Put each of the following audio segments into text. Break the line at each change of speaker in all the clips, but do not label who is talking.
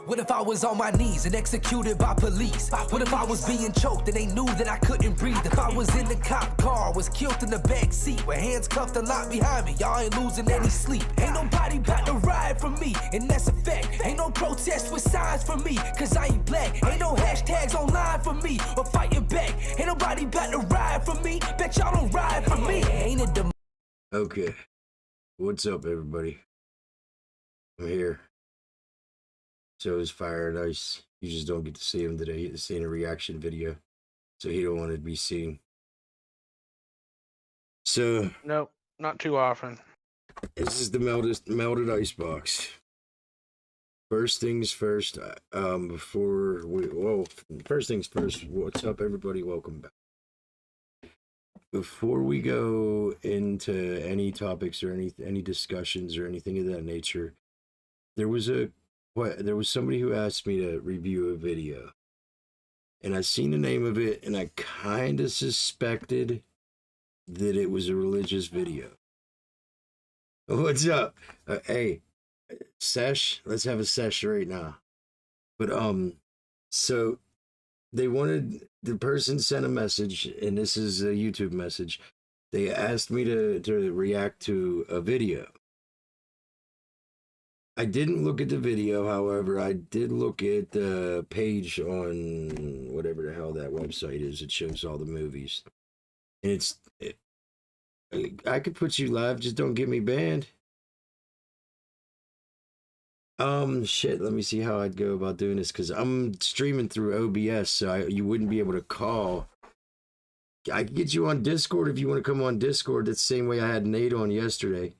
What if I was on my knees and executed by police? What if I was being choked and they knew that I couldn't breathe? If I was in the cop car, was killed in the back seat with hands cuffed and locked behind me, y'all ain't losing any sleep. Ain't nobody about to ride for me, and that's a fact. Ain't no protest with signs for me, cause I ain't black. Ain't no hashtags online for me or fighting back. Ain't nobody about to ride for me, bet y'all don't ride for me. Ain't it the...
Okay, what's up everybody? I'm here. So is Fire and Ice. You just don't get to see him today. He's seeing a reaction video, so he don't want to be seen. So
nope, not too often.
This is the melted icebox. First things first. First things first. What's up, everybody? Welcome back. Before we go into any topics or any discussions or anything of that nature, there was somebody who asked me to review a video, and I seen the name of it, and I kind of suspected that it was a religious video. What's up? Hey, sesh, let's have a sesh right now. But so the person sent a message, and this is a YouTube message. They asked me to react to a video. I didn't look at the video, however, I did look at the page on whatever the hell that website is. It shows all the movies. And I could put you live, just don't get me banned. Shit, let me see how I'd go about doing this, because I'm streaming through OBS, so you wouldn't be able to call. I can get you on Discord if you want to come on Discord. That's the same way I had Nate on yesterday.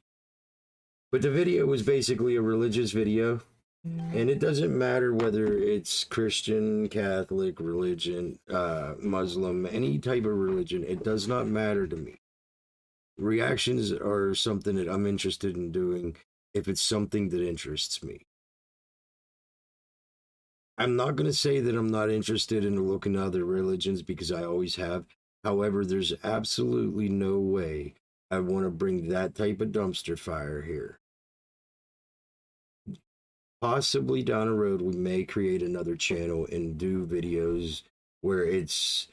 But the video was basically a religious video, and it doesn't matter whether it's Christian, Catholic, religion, Muslim, any type of religion. It does not matter to me. Reactions are something that I'm interested in doing if it's something that interests me. I'm not going to say that I'm not interested in looking at other religions, because I always have. However, there's absolutely no way I want to bring that type of dumpster fire here. Possibly down the road, we may create another channel and do videos where it's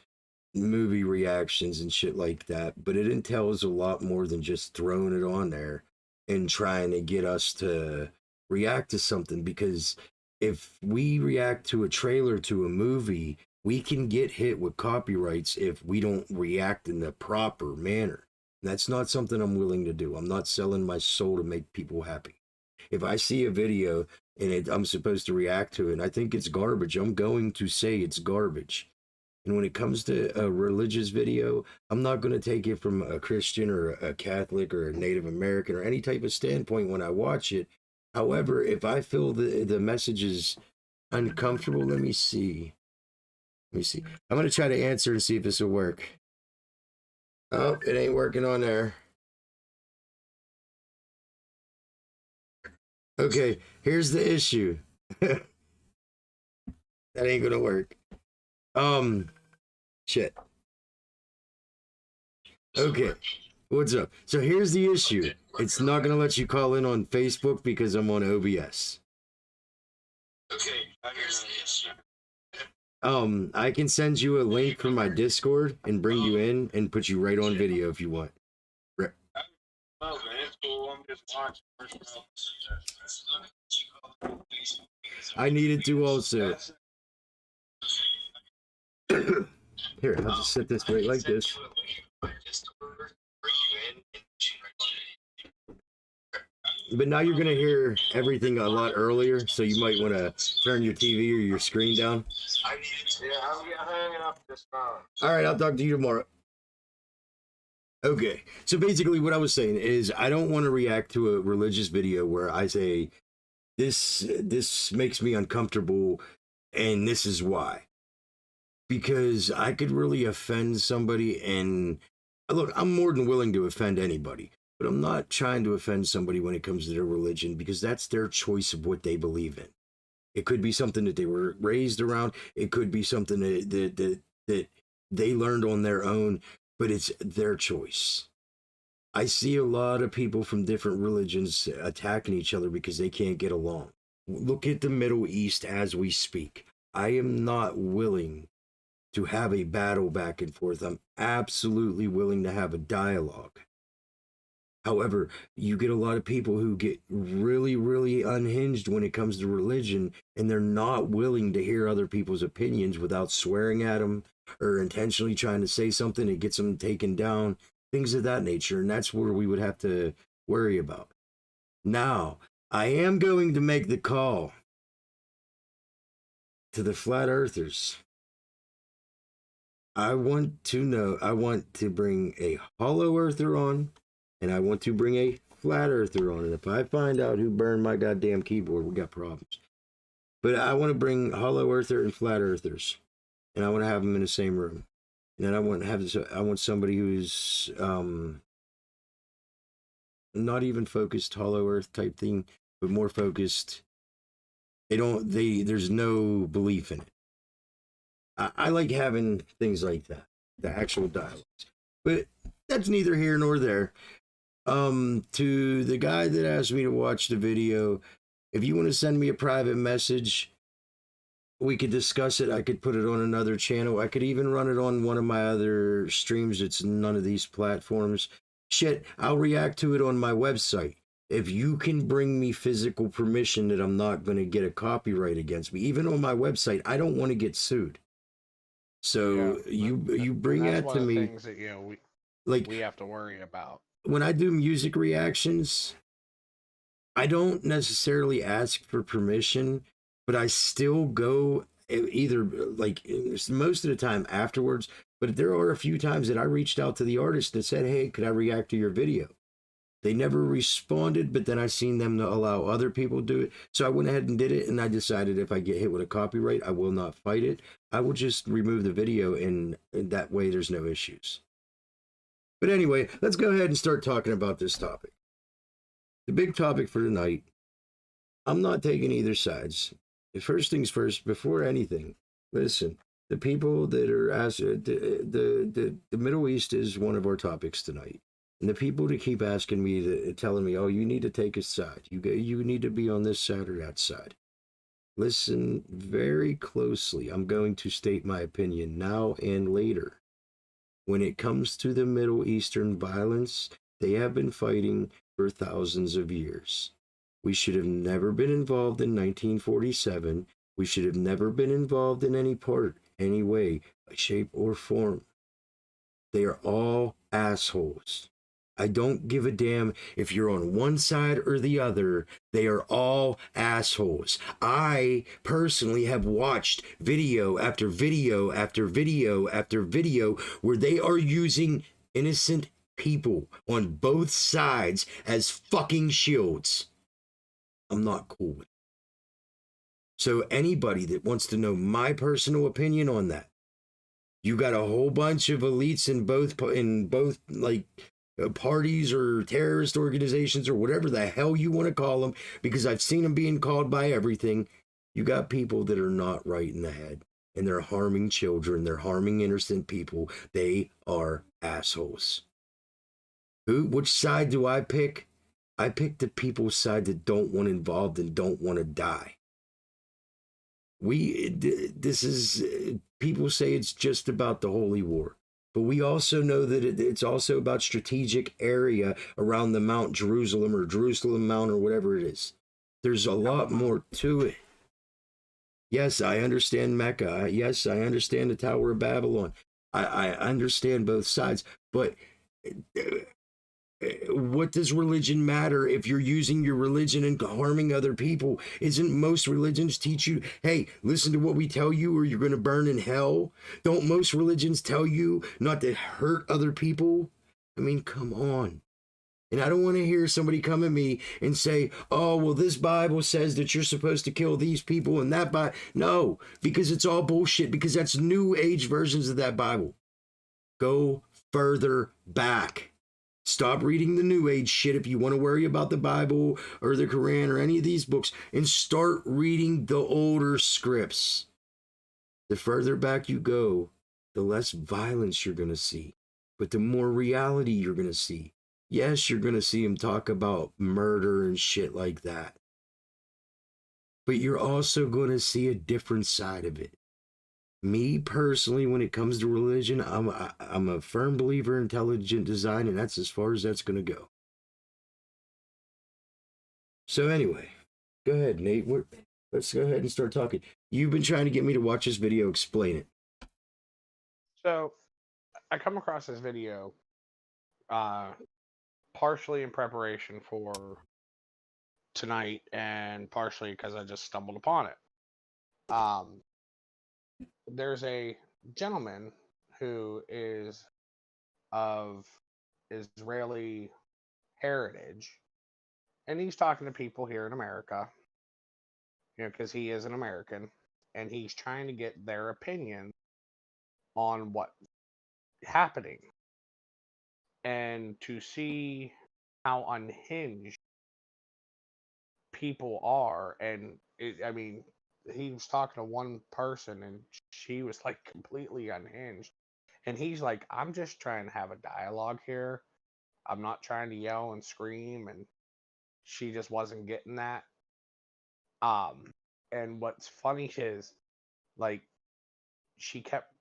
movie reactions and shit like that. But it entails a lot more than just throwing it on there and trying to get us to react to something. Because if we react to a trailer to a movie, we can get hit with copyrights if we don't react in the proper manner. That's not something I'm willing to do. I'm not selling my soul to make people happy. If I see a video and I'm supposed to react to it, and I think it's garbage, I'm going to say it's garbage. And when it comes to a religious video, I'm not going to take it from a Christian or a Catholic or a Native American or any type of standpoint when I watch it. However, if I feel the message is uncomfortable, let me see. I'm going to try to answer and see if this will work. Oh, it ain't working on there. Okay, here's the issue. That ain't gonna work. Shit. Okay, what's up? So here's the issue. It's not gonna let you call in on Facebook because I'm on OBS. Okay, here's the issue. I can send you a link from my Discord and bring you in and put you right on video if you want.
Oh, man, it's cool. I'm just watching.
I needed to also. Here, I'll just set this right like this. But now you're going to hear everything a lot earlier, so you might want to turn your TV or your screen down.
Yeah, I'm hanging up this phone.
All right, I'll talk to you tomorrow. Okay, so basically what I was saying is I don't want to react to a religious video where I say, this makes me uncomfortable, and this is why. Because I could really offend somebody, and look, I'm more than willing to offend anybody, but I'm not trying to offend somebody when it comes to their religion, because that's their choice of what they believe in. It could be something that they were raised around. It could be something that they learned on their own, but it's their choice. I see a lot of people from different religions attacking each other because they can't get along. Look at the Middle East as we speak. I am not willing to have a battle back and forth. I'm absolutely willing to have a dialogue. However, you get a lot of people who get really, really unhinged when it comes to religion, and they're not willing to hear other people's opinions without swearing at them or intentionally trying to say something that gets them taken down, things of that nature. And that's where we would have to worry about. Now, I am going to make the call to the flat earthers. I want to bring a hollow earther on, and I want to bring a flat earther on. And if I find out who burned my goddamn keyboard, we got problems. But I want to bring hollow earther and flat earthers, and I want to have them in the same room. And then I want somebody who's not even focused hollow earth type thing, but more focused. There's no belief in it. I like having things like that, the actual dialogues. But that's neither here nor there. To the guy that asked me to watch the video, if you want to send me a private message, we could discuss it. I could put it on another channel. I could even run it on one of my other streams. It's none of these platforms. Shit, I'll react to it on my website. If you can bring me physical permission that I'm not going to get a copyright against me, even on my website, I don't want to get sued. So you bring that to me.
Things that we have to worry about.
When I do music reactions, I don't necessarily ask for permission, but I still go either like most of the time afterwards. But there are a few times that I reached out to the artist that said, "Hey, could I react to your video?" They never responded, but then I seen them to allow other people to do it. So I went ahead and did it, and I decided if I get hit with a copyright, I will not fight it. I will just remove the video, and that way there's no issues. But anyway, let's go ahead and start talking about this topic. The big topic for tonight, I'm not taking either sides. First things first, before anything, listen, the people that are asking, the Middle East is one of our topics tonight. And the people that keep asking me, telling me, oh, you need to take a side. You need to be on this side or that side. Listen very closely. I'm going to state my opinion now and later. When it comes to the Middle Eastern violence, they have been fighting for thousands of years. We should have never been involved in 1947. We should have never been involved in any part, any way, shape, or form. They are all assholes. I don't give a damn if you're on one side or the other. They are all assholes. I personally have watched video after video after video after video where they are using innocent people on both sides as fucking shields. I'm not cool with it. So anybody that wants to know my personal opinion on that, you got a whole bunch of elites in both like parties or terrorist organizations or whatever the hell you want to call them, because I've seen them being called by everything. You got people that are not right in the head, and they're harming children. They're harming innocent people. They are assholes. Which side do I pick? I pick the people's side that don't want involved and don't want to die. People say it's just about the holy war. But we also know that it's also about strategic area around the Mount Jerusalem or Jerusalem Mount or whatever it is. There's a lot more to it. Yes, I understand Mecca. Yes, I understand the Tower of Babylon. I understand both sides. But what does religion matter if you're using your religion and harming other people? Isn't most religions teach you, hey, listen to what we tell you or you're going to burn in hell? Don't most religions tell you not to hurt other people? I mean, come on. And I don't want to hear somebody come at me and say, oh, well, this Bible says that you're supposed to kill these people and that Bible. No, because it's all bullshit, because that's New Age versions of that Bible. Go further back. Stop reading the New Age shit if you want to worry about the Bible or the Quran or any of these books, and start reading the older scripts. The further back you go, the less violence you're going to see, but the more reality you're going to see. Yes, you're going to see them talk about murder and shit like that. but you're also going to see a different side of it. Me personally, when it comes to religion, I'm a firm believer in intelligent design, and that's as far as that's going to go. So anyway, go ahead, Nate. Let's go ahead and start talking. You've been trying to get me to watch this video. Explain it.
So I come across this video partially in preparation for tonight and partially because I just stumbled upon it. There's a gentleman who is of Israeli heritage, and he's talking to people here in America, because he is an American, and he's trying to get their opinion on what's happening and to see how unhinged people are. And I mean, he was talking to one person and she was like completely unhinged. And he's like, I'm just trying to have a dialogue here. I'm not trying to yell and scream. And she just wasn't getting that. And what's funny is, like, she kept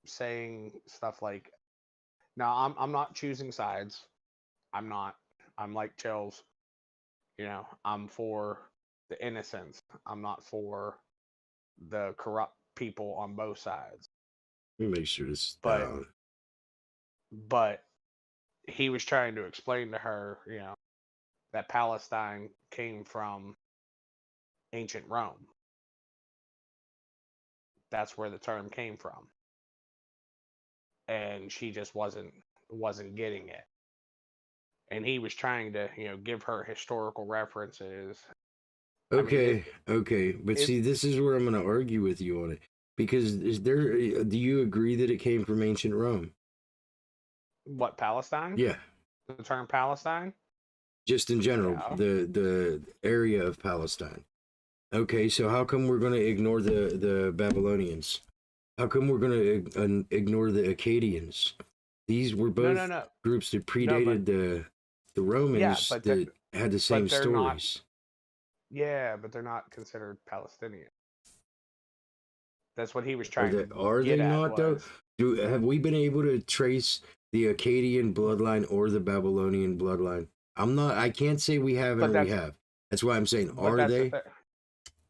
saying stuff like, "No, I'm not choosing sides. I'm not. I'm like Chills. I'm for the innocents. I'm not for the corrupt people on both sides."
Let me make sure this is
But
down.
but he was trying to explain to her, that Palestine came from ancient Rome. That's where the term came from. And she just wasn't getting it. And he was trying to, give her historical references.
Okay, okay, but see, this is where I'm going to argue with you on it, because do you agree that it came from ancient Rome?
What, Palestine?
Yeah,
The term Palestine?
just in general,
Yeah.
the area of Palestine. Okay, so how come we're going to ignore the Babylonians? How come we're going to ignore the Akkadians? These were both
No.
groups that predated the Romans that had the same stories.
But they're not considered Palestinian. That's what he was trying to
Are
get
they
at.
not though? Have we been able to trace the Akkadian bloodline or the Babylonian bloodline? I can't say we haven't or we have. That's why I'm saying, are they?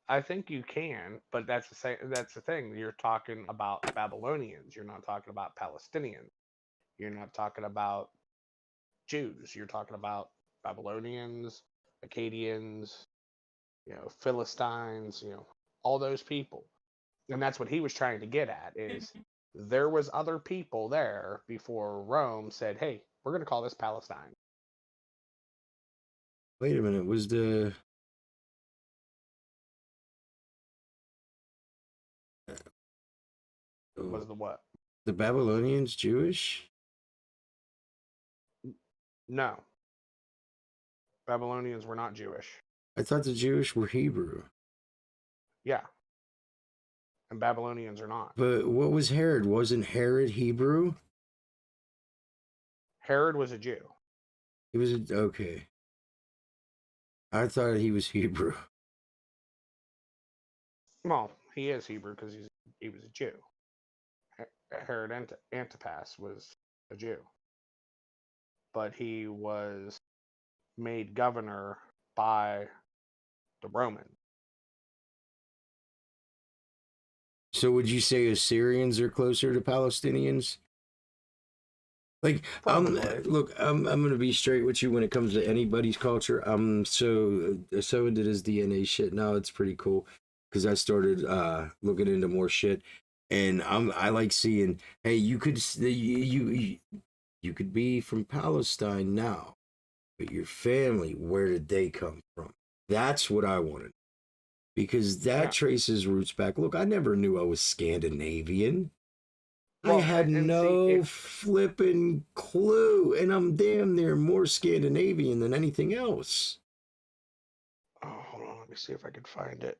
I think you can, but that's the thing. You're talking about Babylonians. You're not talking about Palestinians. You're not talking about Jews. You're talking about Babylonians, Akkadians, Philistines, all those people. And that's what he was trying to get at, is there was other people there before Rome said, "Hey, we're going to call this Palestine."
Wait a minute, was the
Was the what?
The Babylonians Jewish?
No. Babylonians were not Jewish.
I thought the Jewish were Hebrew.
Yeah. And Babylonians are not.
But what was Herod? Wasn't Herod Hebrew?
Herod was a Jew.
He was okay. I thought he was Hebrew.
Well, he is Hebrew because he was a Jew. Herod Antipas was a Jew, but he was made governor by the Romans.
So would you say Assyrians are closer to Palestinians? Like, look, I'm gonna be straight with you when it comes to anybody's culture. I'm so into this DNA shit now. It's pretty cool because I started looking into more shit, and I like seeing. Hey, you could be from Palestine now, but your family, where did they come from? That's what I wanted, because that traces roots back. Look, I never knew I was Scandinavian. Well, I had no flipping clue, and I'm damn near more Scandinavian than anything else.
Oh, hold on, let me see if I can find it.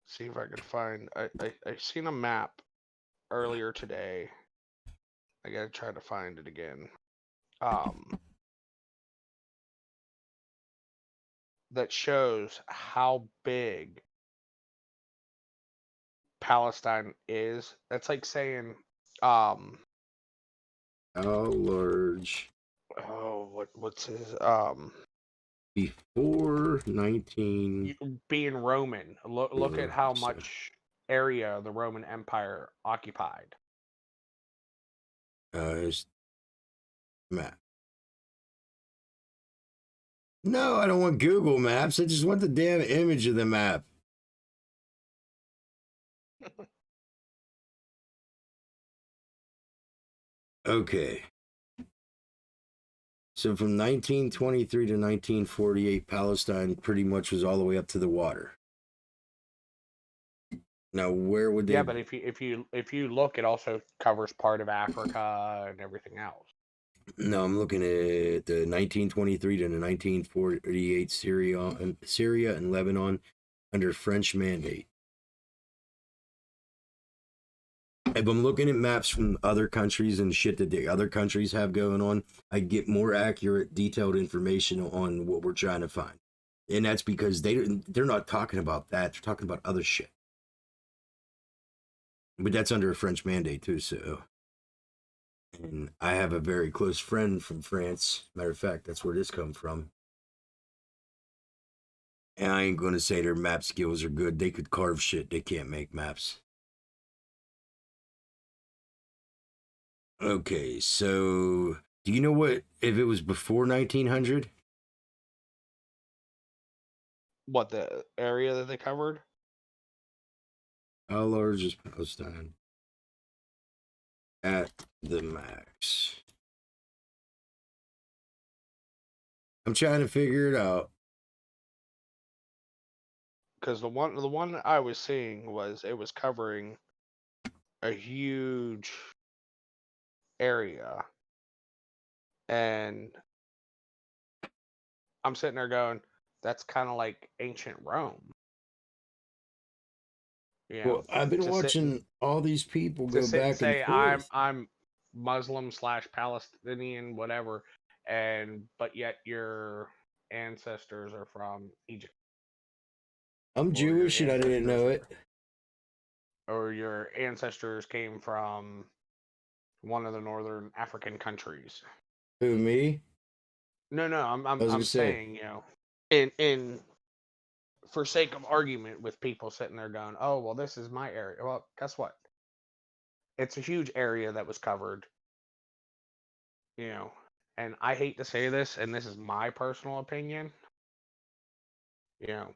See if I can find. I seen a map earlier today. I gotta try to find it again. that shows how big Palestine is. That's like saying, um,
How large
what's his
before 19
being Roman. Look at
or
how
so,
much area the Roman Empire occupied.
is map. No, I don't want Google Maps. I just want the damn image of the map. Okay. So from 1923 to 1948, Palestine pretty much was all the way up to the water. Now, where would they?
Yeah, but if you look, it also covers part of Africa and everything else.
No, I'm looking at the 1923 to the 1948 Syria and Lebanon under French mandate. If I'm looking at maps from other countries and shit that the other countries have going on, I get more accurate, detailed information on what we're trying to find. And that's because they're not talking about that. They're talking about other shit. But that's under a French mandate too, so. And I have a very close friend from France. Matter of fact, that's where this come from. And I ain't going to say their map skills are good. They could carve shit. They can't make maps. Okay, so do you know what if it was before 1900?
What, the area that they covered?
How large is Palestine at the max? I'm trying to figure it out.
Because the one I was seeing was it was covering a huge area, and I'm sitting there going, that's kind of like ancient Rome. You know,
Well, I've been
to sit and
watching all these people go back and
say
forth.
I'm Muslim slash Palestinian, whatever, and but yet your ancestors are from Egypt,
I'm
or your
Jewish and I didn't know it.
or your ancestors came from one of the northern African countries.
Who, me?
No,
I was
I'm
gonna say,
saying, you know, in for sake of argument with people sitting there going, oh well, this is my area. Well, guess what? It's a huge area that was covered, you know. And I hate to say this, and this is my personal opinion, you know,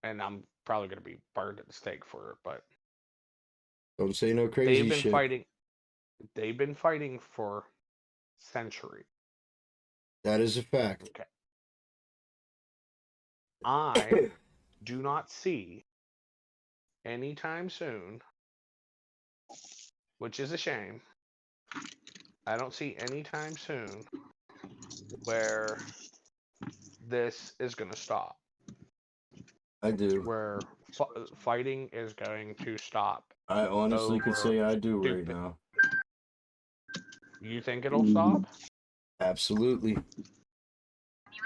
and I'm probably going to be burned at the stake for it, but
don't say no
they've
crazy
been
shit.
fighting. They've been fighting for centuries.
That is a fact.
Okay. I do not see anytime soon, which is a shame. I don't see anytime soon where this is going to stop.
I do.
Where fighting is going to stop.
I honestly could say I do right
stupid.
now.
You think it'll stop?
Absolutely.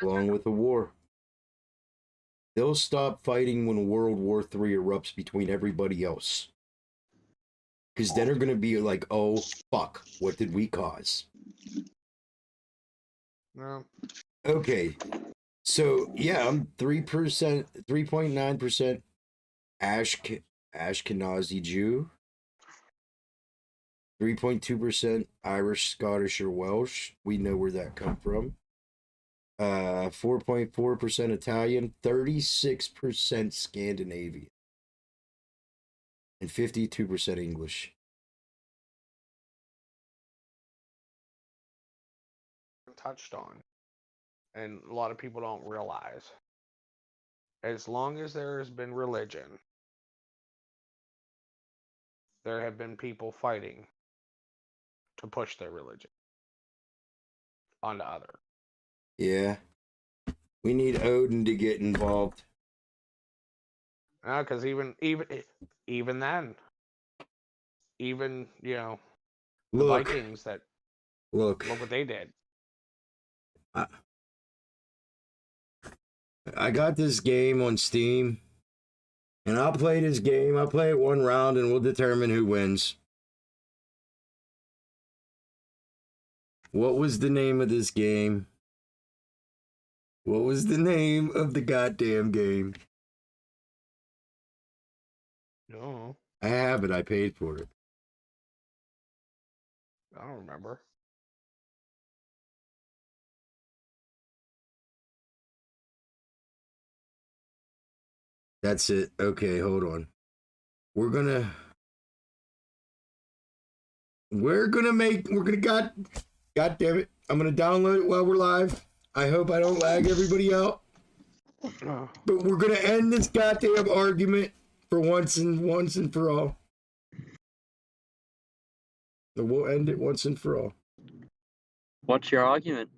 Along with the war. They'll stop fighting when World War III erupts between everybody else. Because then they're going to be like, oh, fuck, what did we cause?
No.
Okay, so yeah, I'm 3%, 3.9% Ashkenazi Jew, 3.2% Irish, Scottish, or Welsh. We know where that come from. 4.4% Italian, 36% Scandinavian, and 52% English.
Touched on, and a lot of people don't realize. As long as there has been religion, there have been people fighting to push their religion onto others.
Yeah. We need Odin to get involved.
Because even then, even you know, the
Look,
Vikings that
look
what they did.
I got this game on Steam, and I'll play this game. I'll play it one round, and we'll determine who wins. What was the name of this game? What was the name of the goddamn game?
No,
I have it. I paid for it.
I don't remember.
That's it. Okay, hold on. We're gonna God damn it. I'm gonna download it while we're live. I hope I don't lag everybody out. But we're gonna end this goddamn argument for once and for all. We'll end it once and for all.
What's your argument?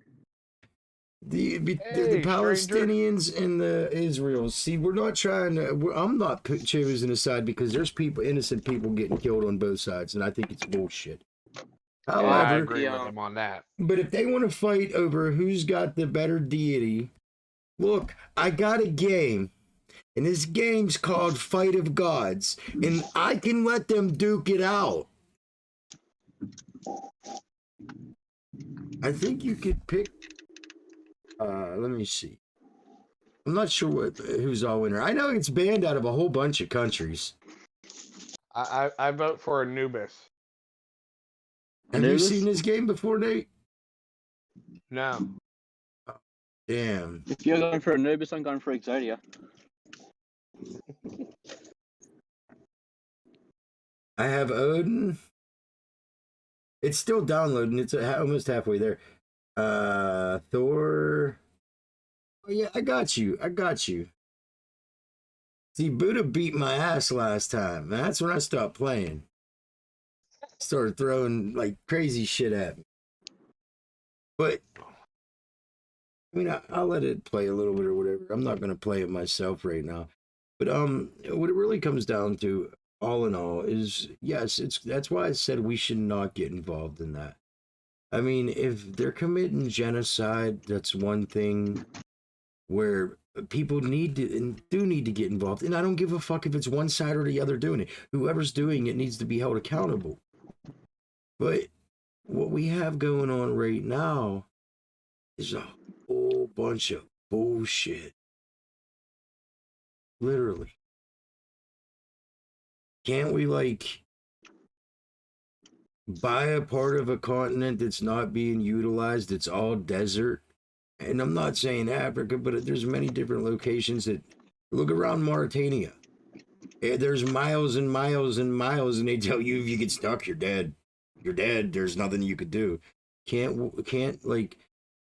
The
Hey, stranger.
Palestinians and the Israels. See, we're not trying to. I'm not choosing a side because there's innocent people getting killed on both sides, and I think it's bullshit.
I
However,
agree with him on that.
but if they want to fight over who's got the better deity, look, I got a game, and this game's called Fight of Gods, and I can let them duke it out. I think you could pick. Let me see. I'm not sure who's all winner. I know it's banned out of a whole bunch of countries.
I vote for Anubis.
Have you
Anubis?
seen this game before, Nate?
No.
Damn.
If you're going for Anubis, I'm going for Exodia.
I have Odin. It's still downloading. It's almost halfway there. Thor. Oh yeah, I got you. See, Buddha beat my ass last time. That's when I stopped playing. Started throwing like crazy shit at me. But I mean, I'll let it play a little bit or whatever. I'm not gonna play it myself right now. But what it really comes down to, all in all, is yes, that's why I said we should not get involved in that. I mean, if they're committing genocide, that's one thing where people need to and do need to get involved. And I don't give a fuck if it's one side or the other doing it. Whoever's doing it needs to be held accountable. But what we have going on right now is a whole bunch of bullshit. Literally. Can't we, like, buy a part of a continent that's not being utilized? It's all desert. And I'm not saying Africa, but there's many different locations that look around Mauritania. There's miles and miles and miles, and they tell you if you get stuck, you're dead. You're dead. There's nothing you could do. Can't like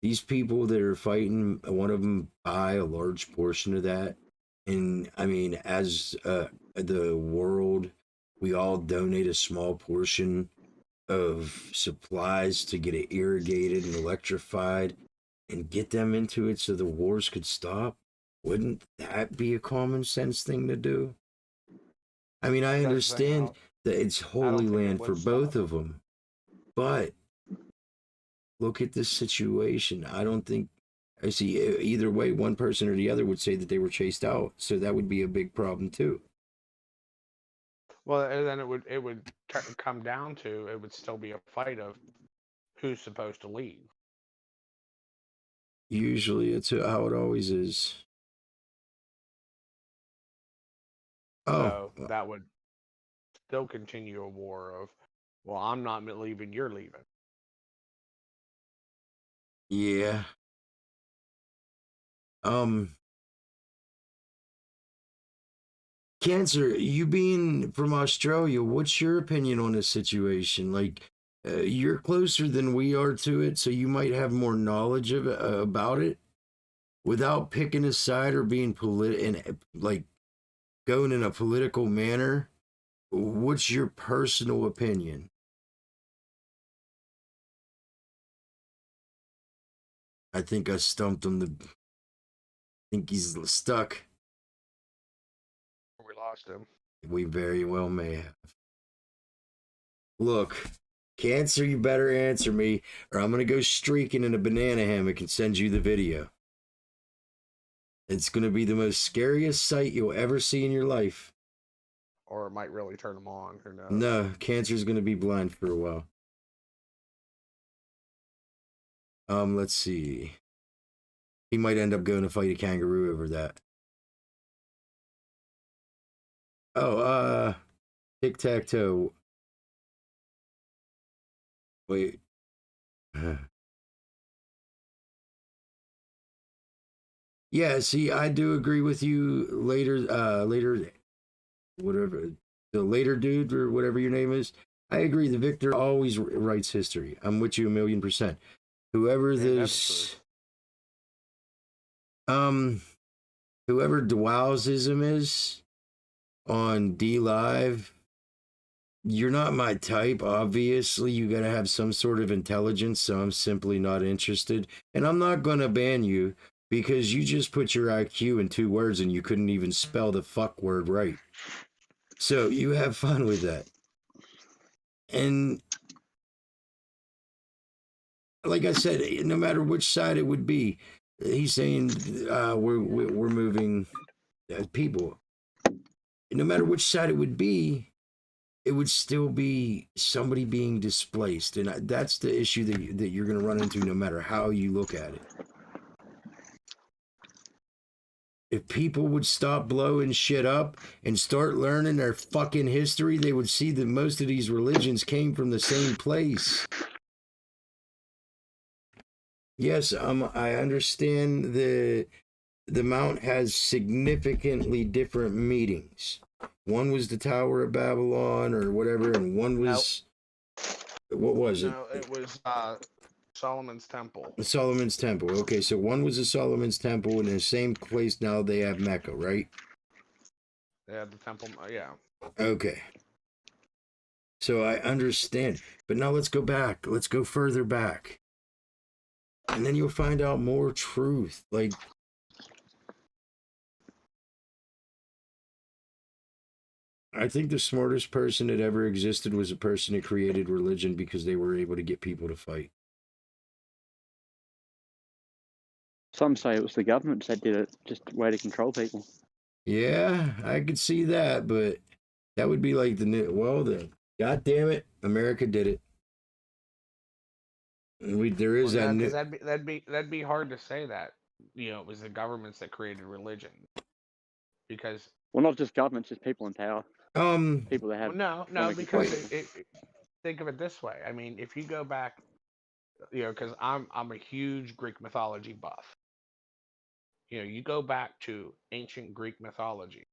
these people that are fighting, one of them buy a large portion of that. And I mean, as the world, we all donate a small portion of supplies to get it irrigated and electrified and get them into it so the wars could stop. Wouldn't that be a common sense thing to do? I mean, I understand that it's holy land for both of them, but look at this situation. I don't think I see either way. One person or the other would say that they were chased out, so that would be a big problem too.
Well, and then it would come down to it would still be a fight of who's supposed to leave.
Usually, it's how it always is.
So that would still continue a war of, well, I'm not leaving, you're leaving.
Yeah. Cancer, you being from Australia, what's your opinion on this situation? Like, you're closer than we are to it, so you might have more knowledge of about it without picking a side or being like going in a political manner. What's your personal opinion? I think I stumped him. I think he's stuck.
We lost him.
We very well may have. Look, Cancer, you better answer me, or I'm gonna go streaking in a banana hammock and send you the video. It's going to be the most scariest sight you'll ever see in your life.
Or it might really turn them on. Who knows?
No, cancer's going to be blind for a while. Let's see. He might end up going to fight a kangaroo over that. Oh, tic-tac-toe. Wait. Yeah, see, I do agree with you later, whatever, the later dude or whatever your name is. I agree. The victor always writes history. I'm with you 1,000,000%. Whoever this, whoever Dwowsism is on D Live, you're not my type. Obviously, you gotta have some sort of intelligence, so I'm simply not interested. And I'm not gonna ban you because you just put your IQ in 2 words and you couldn't even spell the fuck word right. So you have fun with that. And like I said, no matter which side it would be, he's saying we're moving people. No matter which side it would be, it would still be somebody being displaced, and that's the issue that you're going to run into no matter how you look at it. If people would stop blowing shit up and start learning their fucking history, they would see that most of these religions came from the same place. Yes, I understand the Mount has significantly different meanings. One was the Tower of Babylon or whatever, and one was what was it?
No, it was Solomon's Temple.
Solomon's Temple. Okay, so one was the Solomon's Temple, and in the same place now they have Mecca, right?
They had the temple. Yeah.
Okay. So I understand, but now let's go back. Let's go further back, and then you'll find out more truth. Like, I think the smartest person that ever existed was a person that created religion because they were able to get people to fight.
Some say it was the governments that did it, just a way to control people.
Yeah, I could see that, but that would be like God damn it, America did it. And there is
Well, no,
that.
'cause that'd be hard to say that. It was the governments that created religion. Because
Well, not just governments, just people in power. People that have.
no,
wanna control
because
people.
think of it this way. I mean, if you go back, because I'm a huge Greek mythology buff. You go back to ancient Greek mythology.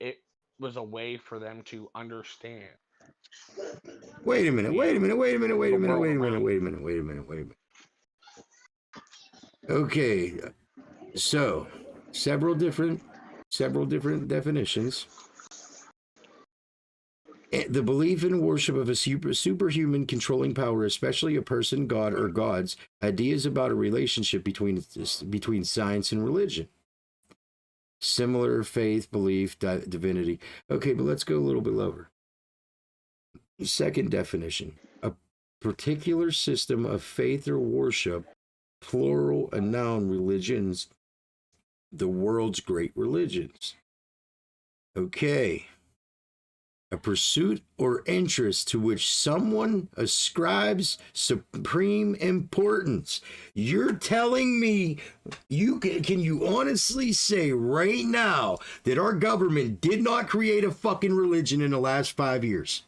It was a way for them to understand.
Wait a minute. Okay, so several different definitions. The belief and worship of a superhuman controlling power, especially a person, god, or gods. Ideas about a relationship between science and religion. Similar faith, belief, divinity. Okay, but let's go a little bit lower. Second definition: a particular system of faith or worship, plural and noun religions, the world's great religions. Okay. A pursuit or interest to which someone ascribes supreme importance. You're telling me can you honestly say right now that our government did not create a fucking religion in the last 5 years?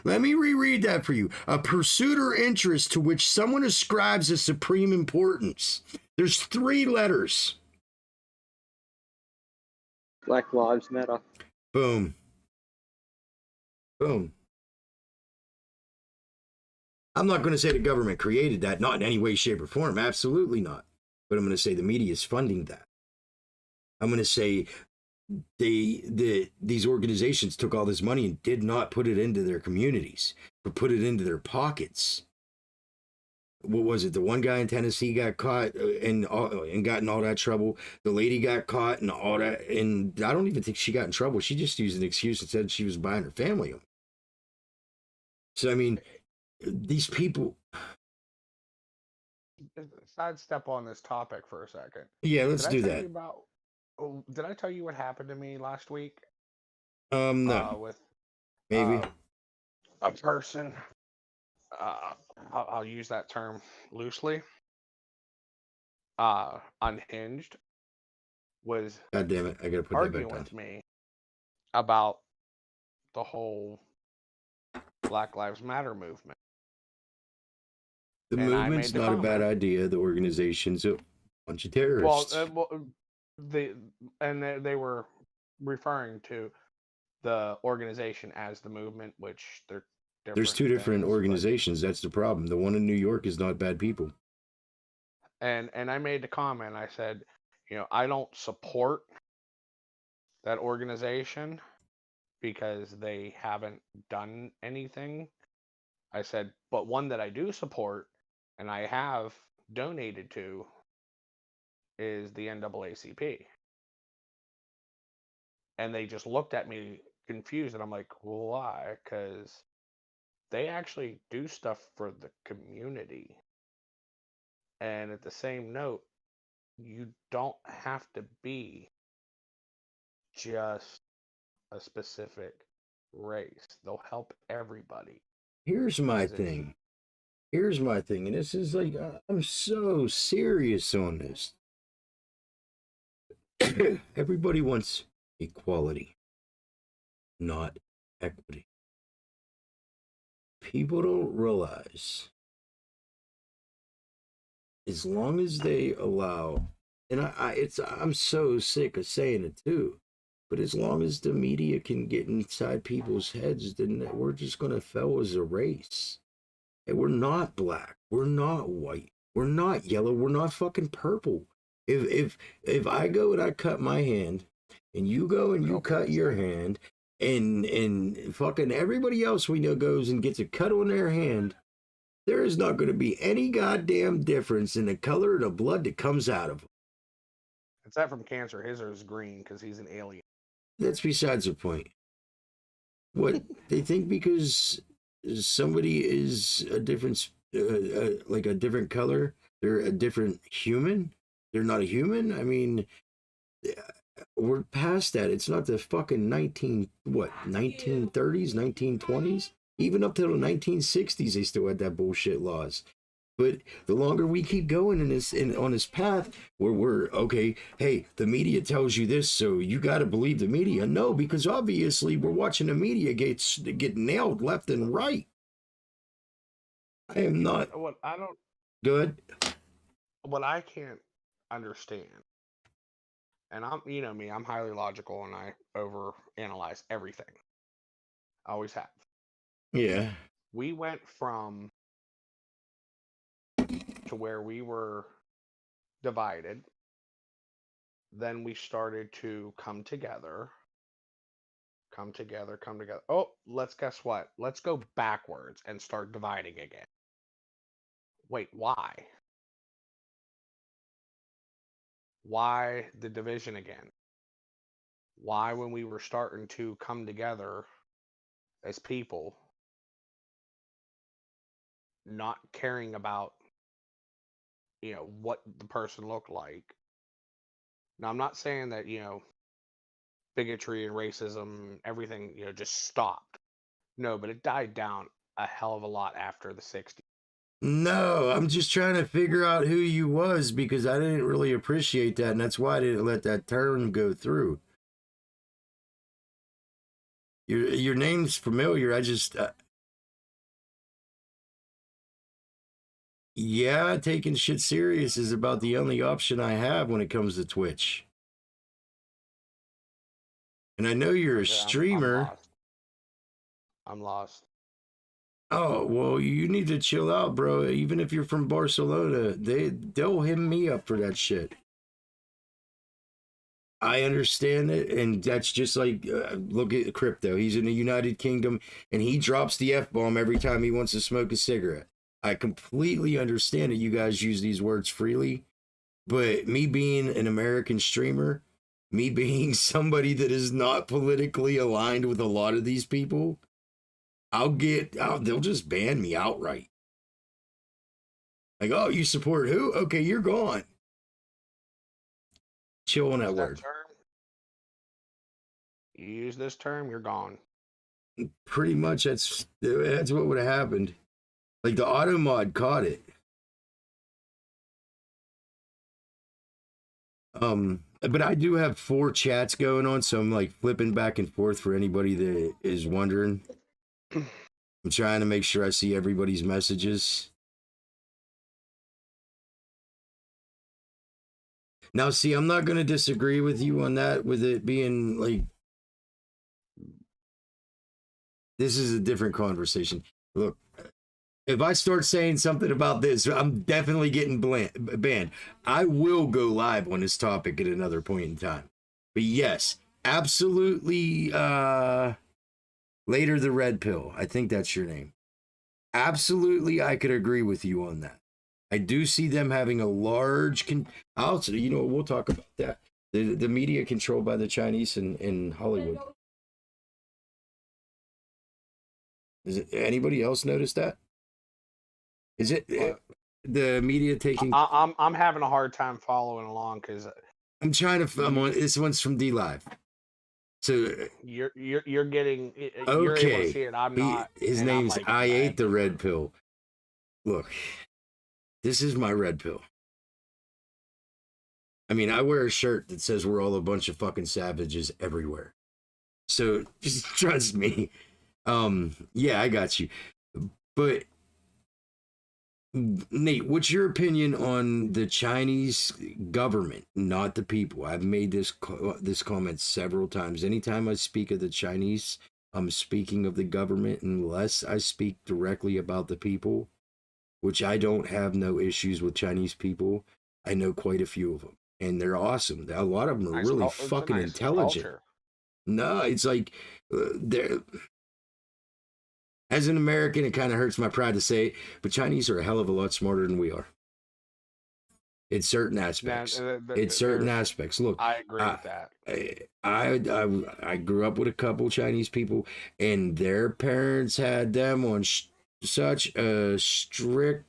Let me reread that for you. A pursuit or interest to which someone ascribes a supreme importance. There's 3 letters.
Black Lives Matter.
Boom. Boom. I'm not going to say the government created that, not in any way, shape, or form. Absolutely not. But I'm going to say the media is funding that. I'm going to say these organizations took all this money and did not put it into their communities, but put it into their pockets. What was it? The one guy in Tennessee got caught and got in all that trouble. The lady got caught and all that. And I don't even think she got in trouble. She just used an excuse and said she was buying her family. So, I mean, these people,
sidestep on this topic for a second.
Yeah, let's
Did I
do
tell
that.
you about? Did I tell you what happened to me last week?
No,
With
maybe.
uh, a person. Uh, I'll use that term loosely. Unhinged was
God damn it, I gotta put that back
arguing
down.
with me about the whole Black Lives Matter movement.
The
And I
movement's
made the
not a bad
comment.
idea. The organization's a bunch of
Well,
terrorists.
they were referring to the organization as the movement, which they're
There's
different
two different
things.
organizations. That's the problem. The one in New York is not bad people.
And I made the comment. I said, I don't support that organization because they haven't done anything. I said, but one that I do support and I have donated to is the NAACP. And they just looked at me confused, and I'm like, well, why? Because they actually do stuff for the community. And at the same note, you don't have to be just a specific race. They'll help everybody.
Here's my
'Cause if you,
thing. Here's my thing. And this is like, I'm so serious on this. Everybody wants equality, not equity. People don't realize as long as they allow, and I'm so sick of saying it too, but as long as the media can get inside people's heads, then we're just gonna fail as a race. And we're not black, we're not white, we're not yellow, we're not fucking purple. If I go and I cut my hand, and you go and you cut your hand, and fucking everybody else we know goes and gets a cut on their hand, there is not going to be any goddamn difference in the color of the blood that comes out of them.
it's that from cancer. His is green because he's an alien.
That's besides the point. What they think because somebody is a different, like a different color, they're a different human. They're not a human. I mean, we're past that. It's not the fucking 1930s, 1920s, even up to the 1960s. They still had that bullshit laws. But the longer we keep going on this path where we're okay, hey, the media tells you this, so you got to believe the media. No, because obviously we're watching the media get nailed left and right. I am not
What I don't,
good.
what I can't understand, and you know me, I'm highly logical and I over analyze everything. I always have.
Yeah.
We went from to where we were divided. Then we started to come together. Come together, come together. Oh, let's guess what? Let's go backwards and start dividing again. Wait, why? Why the division again? Why, when we were starting to come together as people, not caring about, what the person looked like? Now, I'm not saying that, bigotry and racism, everything, just stopped. No, but it died down a hell of a lot after the 60s.
No, I'm just trying to figure out who you was because I didn't really appreciate that, and that's why I didn't let that term go through. Your name's familiar. I just yeah, taking shit serious is about the only option I have when it comes to Twitch. And I know you're a
Okay, I'm
streamer.
lost. I'm lost.
Oh, well, you need to chill out, bro. Even if you're from Barcelona, they'll hit me up for that shit. I understand it, and that's just like look at crypto. He's in the United Kingdom, and he drops the F-bomb every time he wants to smoke a cigarette. I completely understand that you guys use these words freely, but me being an American streamer, me being somebody that is not politically aligned with a lot of these people, they'll just ban me outright. Like, oh, you support who? Okay, you're gone. Chill on that word.
term. You use this term, you're gone.
Pretty much that's what would have happened. Like the auto mod caught it. But I do have 4 chats going on, so I'm like flipping back and forth for anybody that is wondering. I'm trying to make sure I see everybody's messages. Now, see, I'm not going to disagree with you on that, with it being like, this is a different conversation. Look, if I start saying something about this, I'm definitely getting banned. I will go live on this topic at another point in time. But yes, absolutely, Later the Red Pill. I think that's your name. Absolutely, I could agree with you on that. I do see them having a large... we'll talk about that. The media controlled by the Chinese in Hollywood. Is it, anybody else notice that? Is it the media taking...
I'm having a hard time following along because...
I'm trying to... I'm on, this one's from D Live. So
you're getting...
Okay.
You're able to see it. I'm not.
His name's like, I Ate the Red Pill. Look... This is my red pill. I mean, I wear a shirt that says we're all a bunch of fucking savages everywhere. So just trust me. Yeah, I got you. But Nate, what's your opinion on the Chinese government, not the people? I've made this comment several times. Anytime I speak of the Chinese, I'm speaking of the government unless I speak directly about the people. Which I don't have no issues with Chinese people. I know quite a few of them. And they're awesome. A lot of them are really fucking intelligent. Culture. No, it's like, they're... As an American, it kind of hurts my pride to say it, but Chinese are a hell of a lot smarter than we are. In certain aspects. Aspects. Look,
I agree with that.
I grew up with a couple Chinese people, and their parents had them on... such a strict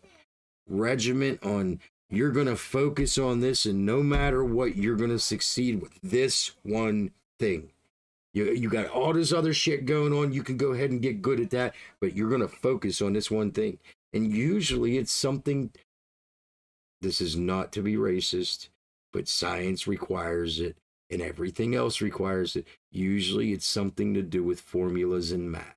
regiment on you're going to focus on this, and no matter what, you're going to succeed with this one thing. You got all this other shit going on. You can go ahead and get good at that, but you're going to focus on this one thing. And usually it's something, this is not to be racist, but science requires it and everything else requires it. Usually it's something to do with formulas and math.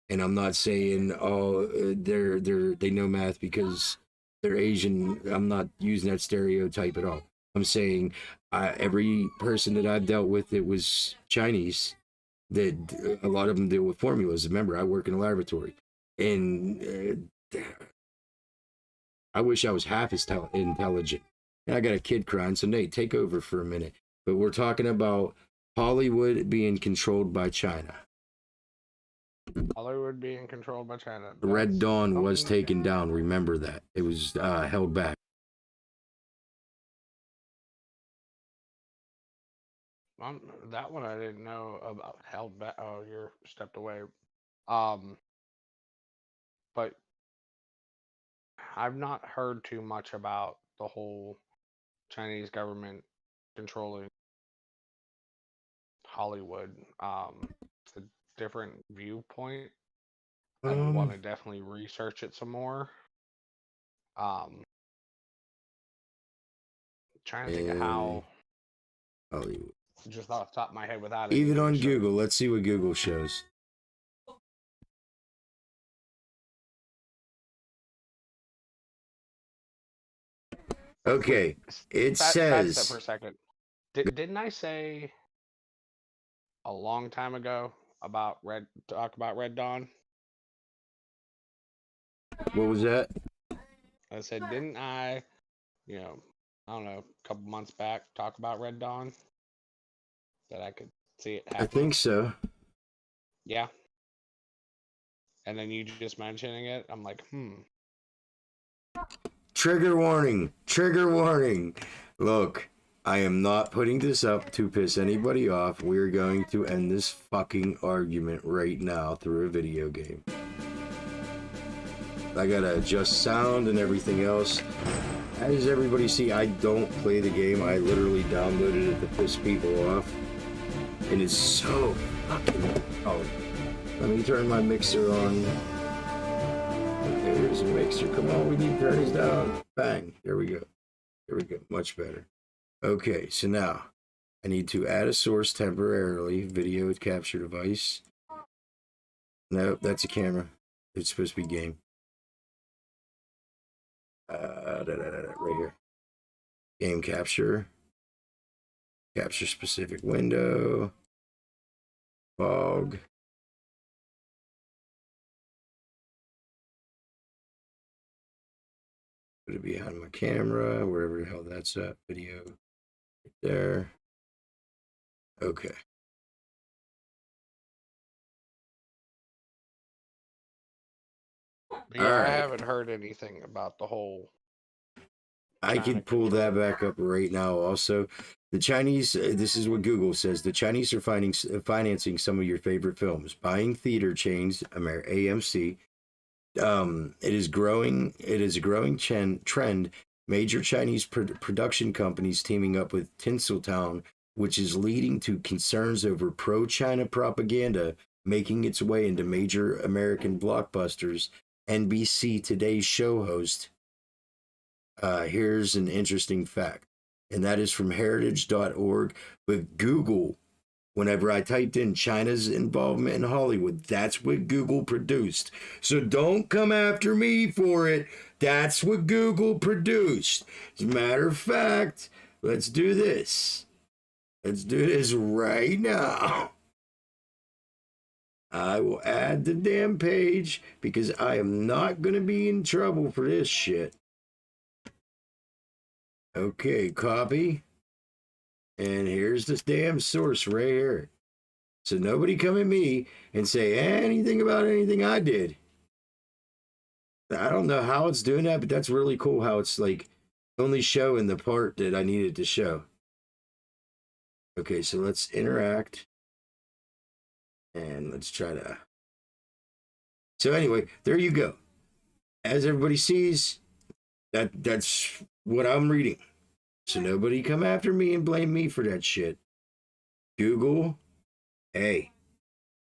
And I'm not saying, oh, they know math because they're Asian. I'm not using that stereotype at all. I'm saying every person that I've dealt with that was Chinese, that a lot of them deal with formulas. Remember, I work in a laboratory. And I wish I was half as intelligent. And I got a kid crying, so Nate, take over for a minute. But we're talking about Hollywood being controlled by China.
Hollywood being controlled by China.
Red Dawn was taken down. Remember that. It was held back.
That one I didn't know about. Held back. Oh, you're stepped away. But I've not heard too much about the whole Chinese government controlling Hollywood. It's a different viewpoint. I want to definitely research it some more. Trying to think of how.
Hollywood.
Just off the top of my head without
even on Google. Let's see what Google shows. Okay, it says.
For a second. Didn't I say a long time ago about Red Dawn?
What was that?
I said, didn't I, I don't know, a couple months back talk about Red Dawn? That I could see it happen.
I think so.
Yeah. And then you just mentioning it, I'm like,
Trigger warning. Trigger warning. Look, I am not putting this up to piss anybody off. We're going to end this fucking argument right now through a video game. I gotta adjust sound and everything else. As everybody see, I don't play the game. I literally downloaded it to piss people off. And it's so fucking... Oh, let me turn my mixer on. Okay, here's a mixer. Come on, we need to turn this down. Bang. There we go. There we go. Much better. Okay, so now I need to add a source temporarily. Video capture device. No, that's a camera. It's supposed to be game. Right here. Game capture. Capture specific window. Fog. Put it behind my camera, wherever the hell that's at. Video. Right there. Okay.
Yeah,
All
I
right.
haven't heard anything about the whole.
I
China
can pull that
control.
back up right now. Also, the Chinese. This is what Google says. The Chinese are financing some of your favorite films. Buying theater chains, AMC. It is growing. It is a growing trend. Major Chinese production companies teaming up with Tinseltown, which is leading to concerns over pro-China propaganda making its way into major American blockbusters. NBC Today's show host. Here's an interesting fact, and that is from heritage.org. But Google, whenever I typed in China's involvement in Hollywood, that's what Google produced. So don't come after me for it. That's what Google produced. As a matter of fact, let's do this. Let's do this right now. I will add the damn page because I am not going to be in trouble for this shit. Okay, copy. And here's this damn source right here. So nobody come at me and say anything about anything I did. I don't know how it's doing that, but that's really cool how it's like only showing the part that I needed to show. Okay, so let's interact. And let's try to... So anyway, there you go. As everybody sees, that's what I'm reading. So nobody come after me and blame me for that shit. Google, hey,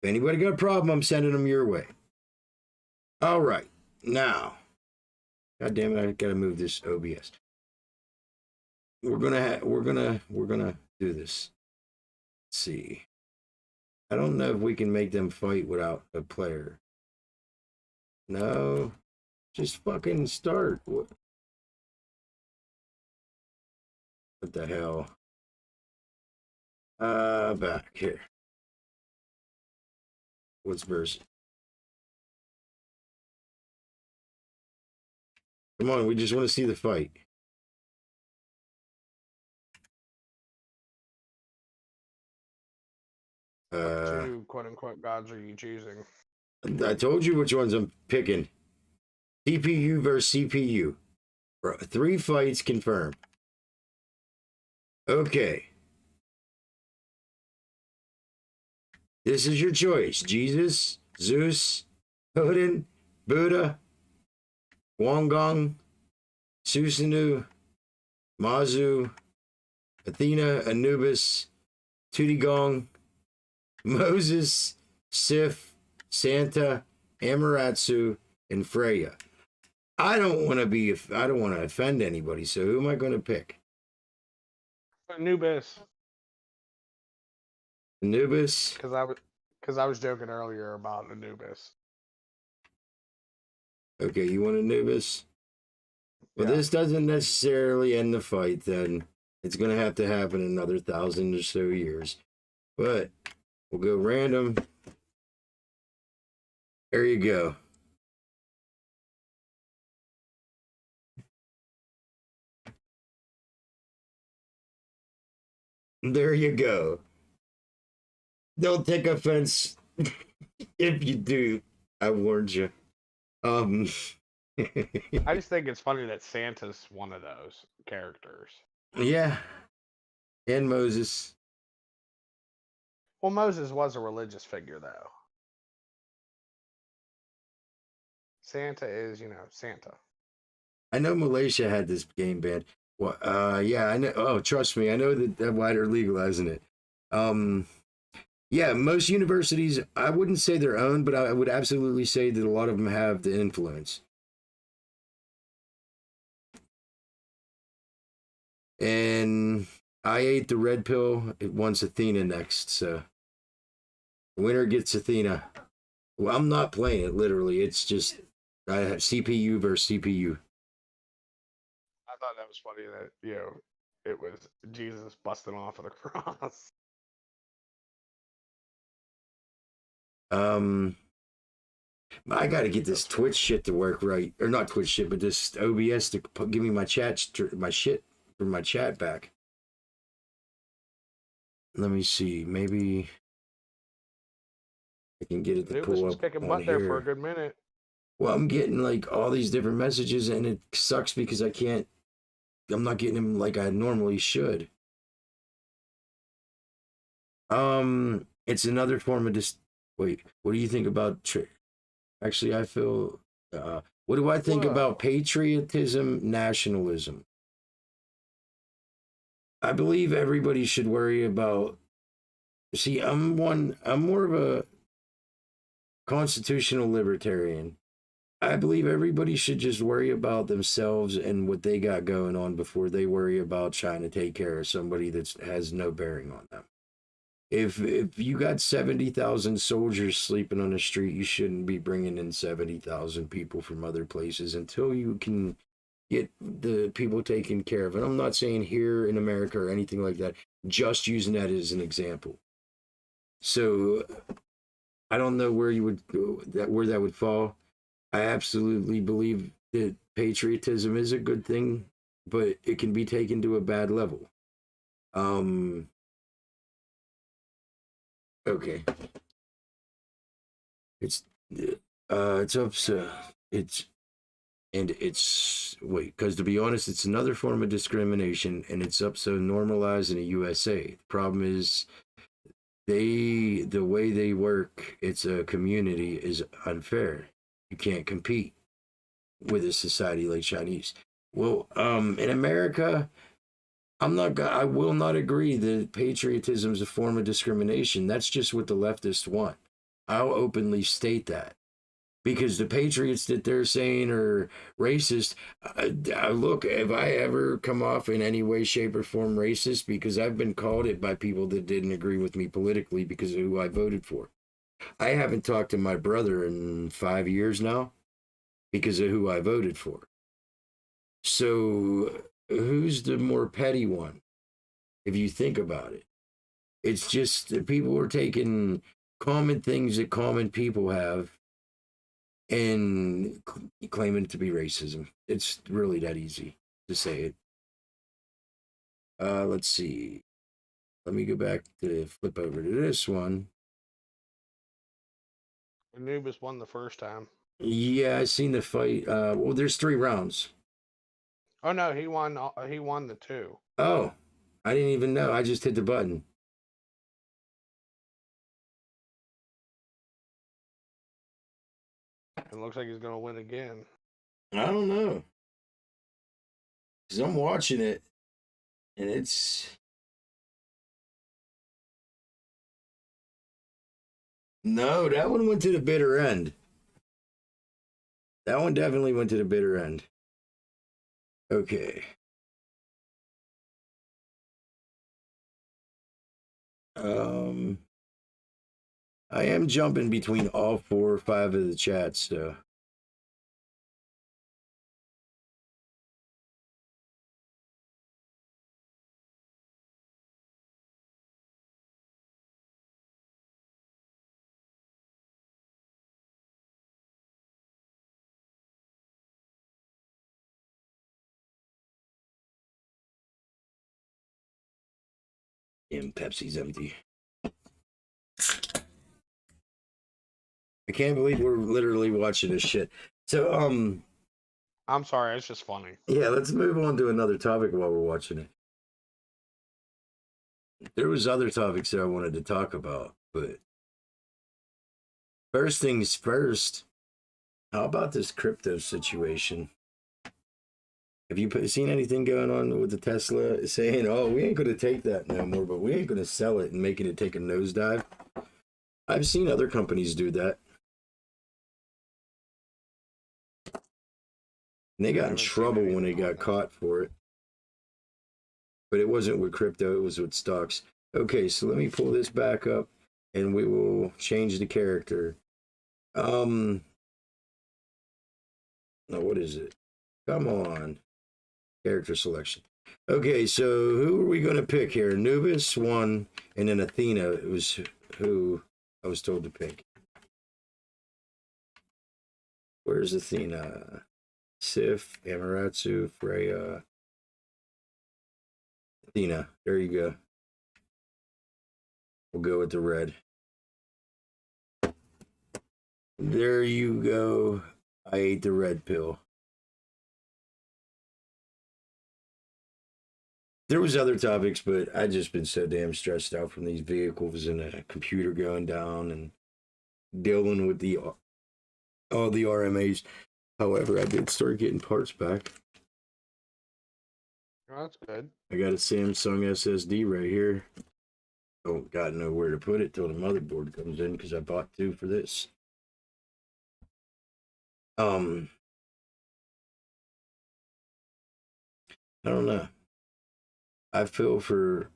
if anybody got a problem, I'm sending them your way. All right, now, God damn it, I gotta move this OBS. We're gonna do this. Let's see. I don't know if we can make them fight without a player. No, just fucking start. What the hell? Back here. What's verse? Come on, we just want to see the fight.
What two quote unquote gods are you choosing?
I told you which ones I'm picking. CPU versus CPU. 3 fights confirmed. Okay. This is your choice. Jesus, Zeus, Odin, Buddha, Wongong, Susanu, Mazu, Athena, Anubis, Tutigong, Moses, Sif, Santa, Amaterasu, and Freya. I don't want to offend anybody, so who am I going to pick?
Anubis.
Anubis?
Because I was joking earlier about Anubis.
Okay, you want Anubis? Well,
Yeah.
this doesn't necessarily end the fight, then. It's going to happen another 1,000 or so years. But we'll go random. There you go. There you go. Don't take offense if you do. I warned you.
I just think it's funny that Santa's one of those characters.
Yeah. And Moses.
Well, Moses was a religious figure, though. Santa is, Santa.
I know Malaysia had this game banned. Well, yeah, I know. Oh, trust me, I know that why they're legalizing it. Yeah, most universities, I wouldn't say their own, but I would absolutely say that a lot of them have the influence. And I ate the red pill. It wants Athena next, so winner gets Athena. Well, I'm not playing it literally. It's just I have CPU versus CPU.
I thought that was funny that, it was Jesus busting off of the cross.
I got to get this Twitch shit to work right, or not Twitch shit, but this OBS to give me my my shit from my chat back. Let me see. Maybe I can get it to
Anubis
pull
was
up
kicking
on
butt there for a
here.
good minute.
Well, I'm getting like all these different messages, and it sucks because I'm not getting them like I normally should. It's another form of wait, what do you think about actually I feel what do I think about patriotism, nationalism? I believe everybody should worry about see, I'm more of a constitutional libertarian. I believe everybody should just worry about themselves and what they got going on before they worry about trying to take care of somebody that has no bearing on them. If you got 70,000 soldiers sleeping on the street, you shouldn't be bringing in 70,000 people from other places until you can get the people taken care of. And I'm not saying here in America or anything like that, just using that as an example. So I don't know where you would go, where that would fall. I absolutely believe that patriotism is a good thing, but it can be taken to a bad level. Okay. It's up to it's wait, because to be honest, it's another form of discrimination, and it's up so normalized in the USA. The problem is the way they work, it's a community is unfair. You can't compete with a society like Chinese. Well, in America, I will not agree that patriotism is a form of discrimination. That's just what the leftists want. I'll openly state that. Because the patriots that they're saying are racist, look, have I ever come off in any way, shape, or form racist? Because I've been called it by people that didn't agree with me politically because of who I voted for. I haven't talked to my brother in 5 years now because of who I voted for. So who's the more petty one, if you think about it? It's just that people are taking common things that common people have and claiming it to be racism. It's really that easy to say it. Let's see. Let me go back to flip over to this one.
Anubis won the first time.
Yeah, I seen the fight. Well, there's 3 rounds.
Oh no, he won. He won the 2.
Oh, I didn't even know. I just hit the button.
It looks like he's gonna win again.
I don't know. Because I'm watching it, and it's... No, that one went to the bitter end. That one definitely went to the bitter end. Okay. I am jumping between all 4 or 5 of the chats, so... Damn, Pepsi's empty. I can't believe we're literally watching this shit. So,
I'm sorry, it's just funny.
yeah, let's move on to another topic while we're watching it. There was other topics that I wanted to talk about, but first things first, How about this crypto situation? Have you seen anything going on with the Tesla saying, "Oh, we ain't gonna take that no more, but we ain't gonna sell it," and making it take a nosedive? I've seen other companies do that. And they
I
got in
haven't seen
trouble when they
anything on
got
that.
caught for it. But it wasn't with crypto, it was with stocks. Okay, so let me pull this back up and we will change the character. No, what is it? Come on. Character selection. Okay, so who are we going to pick here? Anubis, one, and then Athena was who I was told to pick. Where's Athena? Sif, Amaterasu, Freya. Athena, there you go. We'll go with the red. There you go. I ate the red pill. There was other topics, but I just been so damn stressed out from these vehicles and a computer going down and dealing with all the RMAs. However, I did start getting parts back.
Oh, that's good.
I got a Samsung SSD right here. Don't got nowhere to put it till the motherboard comes in because I bought two for this. I don't know. I feel for.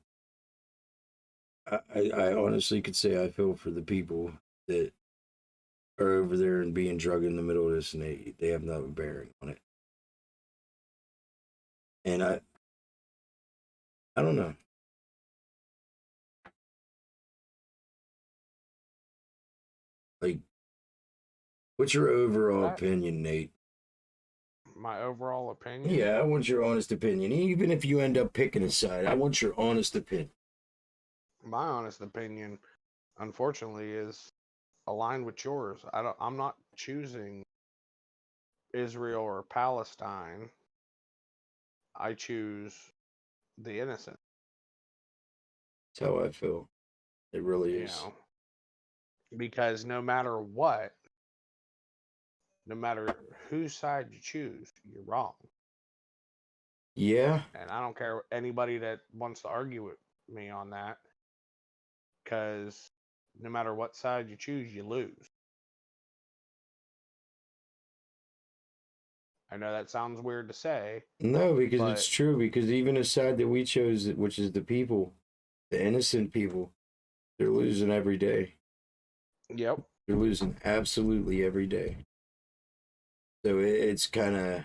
I honestly could say I feel for the people that are over there and being drugged in the middle of this, and they have no bearing on it. And I don't know. Like, what's your overall opinion, Nate?
My overall opinion?
Yeah, I want your honest opinion. Even if you end up picking a side, I want your honest opinion.
My honest opinion, unfortunately, is aligned with yours. I'm not choosing Israel or Palestine. I choose the innocent.
That's how I feel. It really
You
is.
know, because no matter what, no matter whose side you choose, you're wrong.
Yeah.
And I don't care anybody that wants to argue with me on that, because no matter what side you choose, you lose. I know that sounds weird to say.
No, because
but
it's true. Because even the side that we chose, which is the people, the innocent people, they're losing every day.
Yep.
They're losing absolutely every day. So it's kind of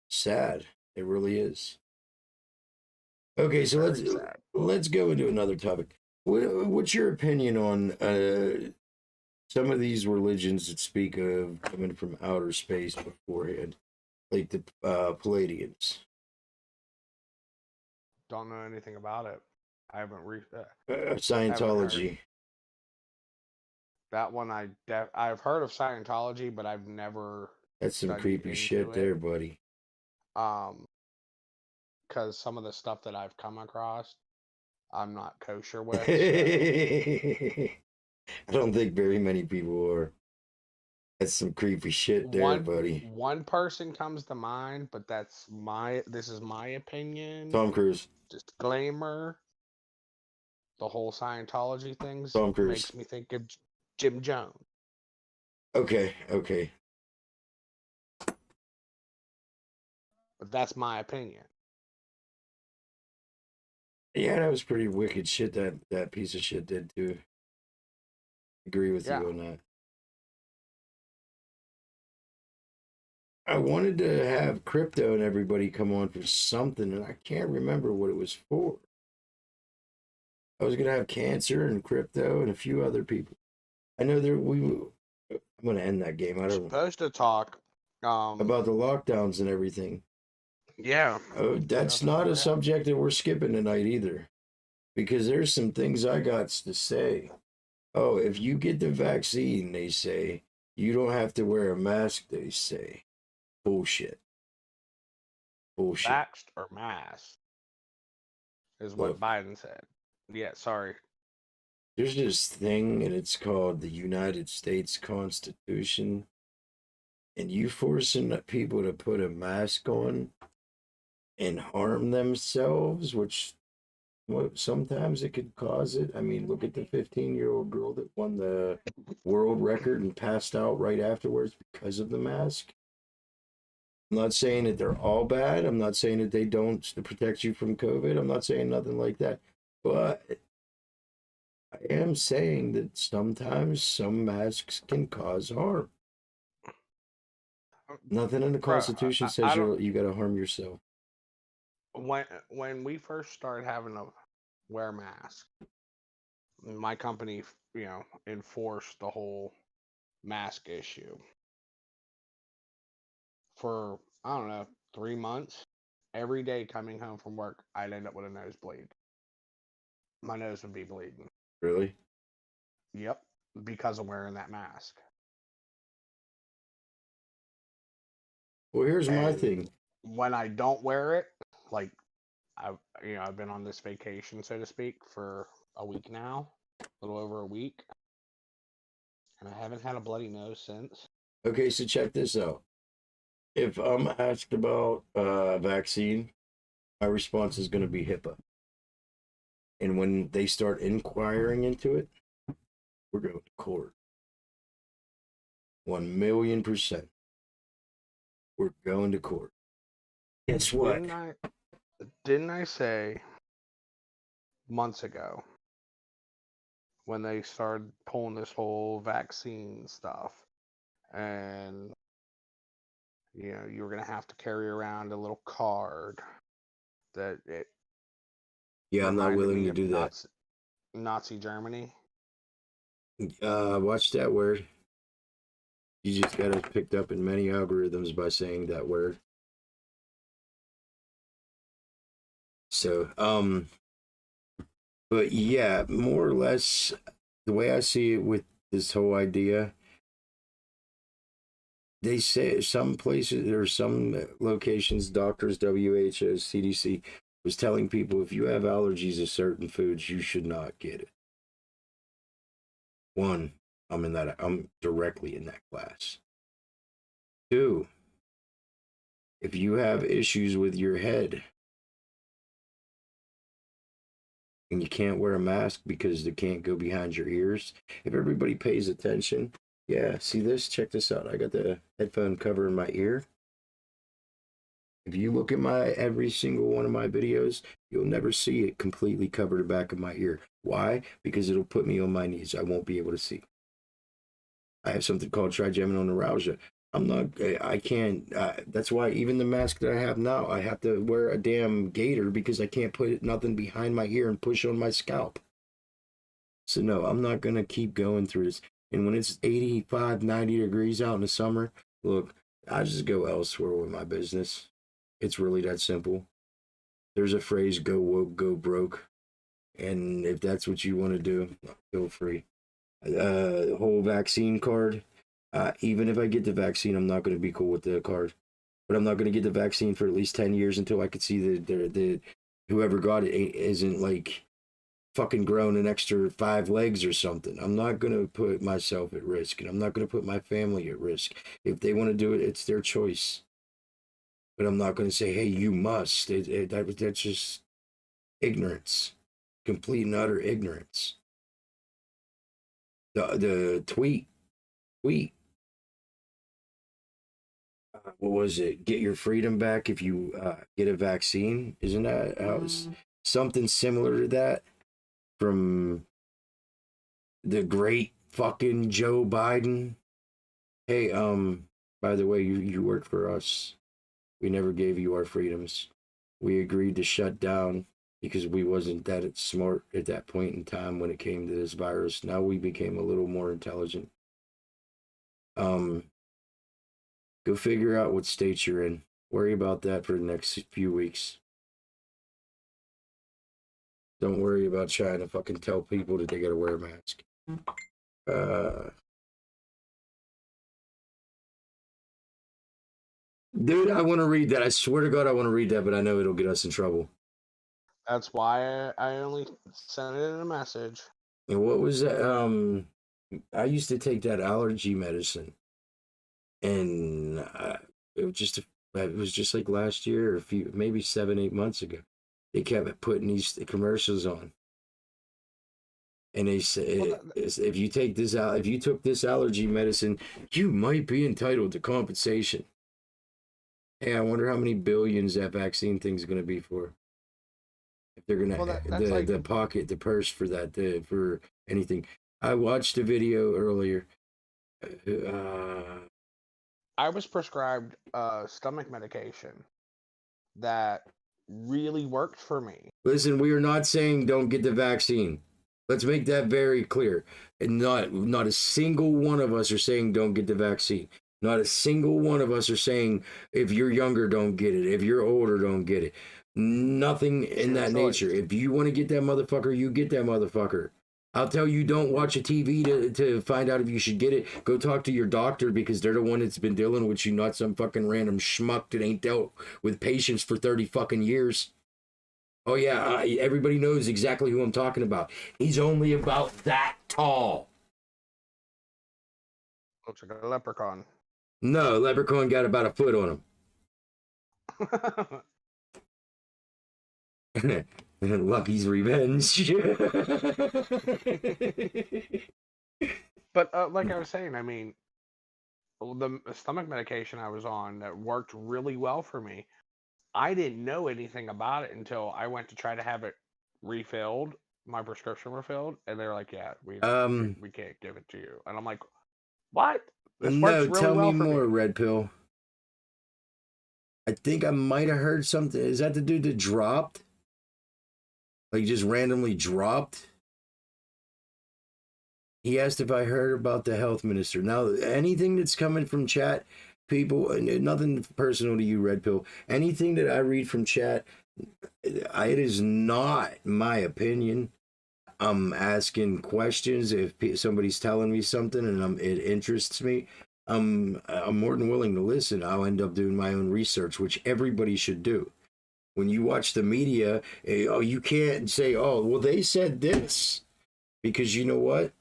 sad. It really is. Okay, so let's go into another topic. What's your opinion on some of these religions that speak of coming from outer space beforehand, like the Palladians?
Don't know anything about it. I haven't
Scientology.
That one I've heard of Scientology, but I've never.
That's some creepy shit there, buddy.
Because some of the stuff that I've come across, I'm not kosher with. So.
I don't think very many people are. That's some creepy shit there, buddy.
One person comes to mind, but this is my opinion.
Tom Cruise.
Disclaimer. The whole Scientology things
Tom Cruise
makes me think of Jim Jones.
Okay.
But that's my opinion.
Yeah, that was pretty wicked shit that piece of shit did too. Agree with you on that. I wanted to have crypto and everybody come on for something, and I can't remember what it was for. I was gonna have cancer and crypto and a few other people. I know I'm gonna end that game. I don't know.
Supposed to talk
about the lockdowns and everything.
Yeah.
Oh, that's not a subject that we're skipping tonight either, because there's some things I got to say. Oh, if you get the vaccine, they say you don't have to wear a mask. They say bullshit.
Vaxxed or masked is what Biden said. Yeah, sorry.
There's this thing, and it's called the United States Constitution. and you forcing people to put a mask on and harm themselves, which sometimes it could cause it. I mean, look at the 15-year-old girl that won the world record and passed out right afterwards because of the mask. I'm not saying that they're all bad. I'm not saying that they don't protect you from COVID. I'm not saying nothing like that. But I am saying that sometimes some masks can cause harm. Nothing in the
Bro,
Constitution
I
says
don't.
you got to harm yourself.
When we first started having to wear masks, my company, enforced the whole mask issue for, I don't know, 3 months. Every day coming home from work, I'd end up with a nosebleed. My nose would be bleeding.
Really?
Yep, because of wearing that mask.
Well, here's my
And
thing.
when I don't wear it, like I've been on this vacation, so to speak, for a week now, a little over a week, and I haven't had a bloody nose since.
Okay, so check this out. If I'm asked about a vaccine, my response is going to be HIPAA. And when they start inquiring into it, we're going to court. 1,000,000%. We're going to court. Guess what?
Didn't I say months ago when they started pulling this whole vaccine stuff, and you were gonna have to carry around a little card that it
Yeah, I'm not
reminded
willing
me
to
of
do that.
Nazi Germany?
Watch that word. You just got it picked up in many algorithms by saying that word. So, but yeah, more or less, the way I see it with this whole idea, they say some places or some locations, doctors, WHO, CDC, was telling people if you have allergies to certain foods, you should not get it. One, I'm directly in that class. Two, if you have issues with your head and you can't wear a mask because they can't go behind your ears, if everybody pays attention, yeah, see this? Check this out. I got the headphone cover in my ear. If you look at every single one of my videos, you'll never see it completely cover the back of my ear. Why? Because it'll put me on my knees. I won't be able to see. I have something called trigeminal neuralgia. I can't, that's why even the mask that I have now, I have to wear a damn gaiter because I can't put nothing behind my ear and push on my scalp. So no, I'm not going to keep going through this. And when it's 85, 90 degrees out in the summer, look, I just go elsewhere with my business. It's really that simple. There's a phrase, go woke, go broke. And if that's what you want to do, feel free. The whole vaccine card, even if I get the vaccine, I'm not going to be cool with the card. But I'm not going to get the vaccine for at least 10 years until I could see the whoever got it isn't like fucking grown an extra 5 legs or something. I'm not going to put myself at risk, and I'm not going to put my family at risk. If they want to do it, it's their choice. But I'm not going to say, hey, you must. That's just ignorance, complete and utter ignorance. The tweet, what was it? Get your freedom back if you get a vaccine. Isn't that how something similar to that from the great fucking Joe Biden? Hey, by the way, you work for us. We never gave you our freedoms. We agreed to shut down because we wasn't that smart at that point in time when it came to this virus. Now we became a little more intelligent. Go figure out what state you're in. Worry about that for the next few weeks. Don't worry about trying to fucking tell people that they gotta wear a mask. Dude, I want to read that. I swear to God, I want to read that, but I know it'll get us in trouble.
That's why I only sent it in a message.
And what was that? I used to take that allergy medicine. And it was just like last year, or maybe 7-8 months ago. They kept putting these commercials on, and they said, if you take this out, if you took this allergy medicine, you might be entitled to compensation. Hey, I wonder how many billions that vaccine thing's going to be for. If they're going to the purse for that for anything. I watched a video earlier.
I was prescribed stomach medication that really worked for me.
Listen, we are not saying don't get the vaccine. Let's make that very clear. And not a single one of us are saying don't get the vaccine. Not a single one of us are saying if you're younger, don't get it. If you're older, don't get it. Nothing in that nature. If you want to get that motherfucker, you get that motherfucker. I'll tell you, don't watch a TV to find out if you should get it. Go talk to your doctor, because they're the one that's been dealing with you, not some fucking random schmuck that ain't dealt with patients for 30 fucking years. Oh yeah, everybody knows exactly who I'm talking about. He's only about that tall.
Looks like a leprechaun.
No, leprechaun got about a foot on him. Lucky's revenge.
But like I was saying, I mean, the stomach medication I was on that worked really well for me, I didn't know anything about it until I went to try to have it refilled, my prescription refilled, and they're like, "Yeah, we can't give it to you." And I'm like, "What?" This
no,
works really
tell
well
me
for
more,
me.
Red Pill. I think I might have heard something. Is that the dude that dropped? Like, just randomly dropped? He asked if I heard about the health minister. Now, anything that's coming from chat, people, nothing personal to you, Red Pill. Anything that I read from chat, it is not my opinion. I'm asking questions. If somebody's telling me something and it interests me, I'm more than willing to listen. I'll end up doing my own research, which everybody should do. When you watch the media, you can't say, "Oh, well, they said this," because you know what?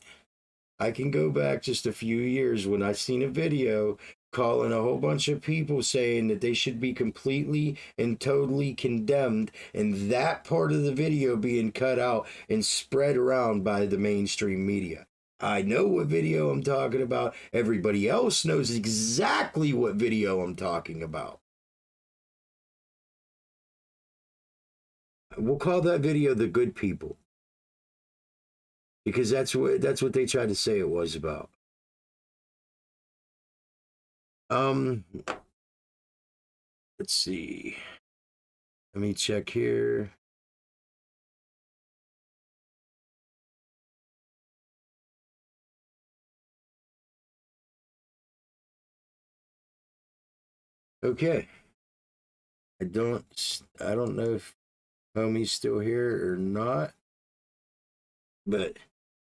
I can go back just a few years when I seen a video calling a whole bunch of people saying that they should be completely and totally condemned, and that part of the video being cut out and spread around by the mainstream media. I know what video I'm talking about. Everybody else knows exactly what video I'm talking about. We'll call that video "The Good People," because that's what they tried to say it was about. Let's see. Let me check here. Okay. I don't know if homie's still here or not, but